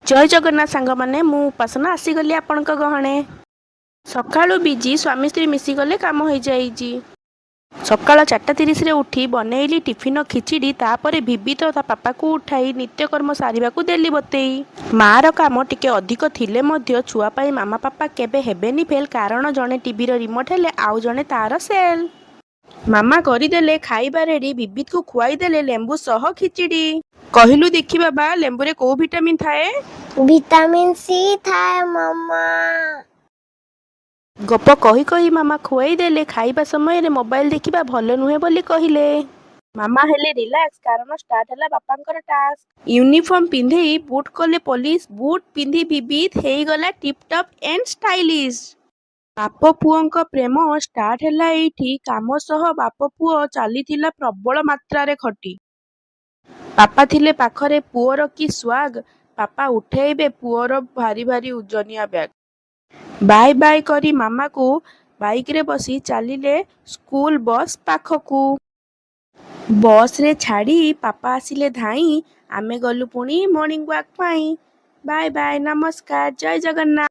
जय जगन्नाथ सांग माने मु उपासना आसीगली आपणक गहणे सकाळु बिजी स्वामी स्त्री मिसिगले काम हो जाइजी। सकाळ 4:30 रे उठी बनैली टिफिन खिचड़ी तापरे भिबी तो ता पापा को उठाई नित्यकर्म सारिबा को देली बतेई। मार काम टिके अधिक थिले मध्य छुआ पाई मामा पापा केबे हेबेनी फेल कारण जणे टीवी रो रिमोट हेले आउ जणे तार सेल। मामा करिदेले खाइबा रेडी बिबित को खुआई देले लेंबू सह खिचड़ी। कहिलु देखी बाबा लेंबू रे को विटामिन थाए? विटामिन सी थाए मामा। गप कही कही मामा खुआई देले खाइबा समय रे मोबाइल देखिबा भल नुहे बोली कहिले। मामा हेले रिलैक्स कारण स्टार्ट हला बापांकर टास्क। यूनिफॉर्म पिंधेई बूट कले पुलिस बूट पिंधि बिबित हेई गला टिप टॉप एंड स्टाइलिश। बाप पुओंक प्रेम स्टार्ट हला एठी काम सह बाप पुओ चलीथिला प्रबल मात्रा रे खटी। पापा थिले पाखरे पुओर की स्वाग पापा उठेइबे पुओर भारी भारी उजनिया बैग। बाय बाय करी मामा को बाइक रे बसी चलिले स्कूल बस पाखकू। बस रे छाड़ी पापा आसिले धाई आमे गलु पुणी मॉर्निंग वॉक पाई। बाय बाय नमस्कार जय जगन्नाथ।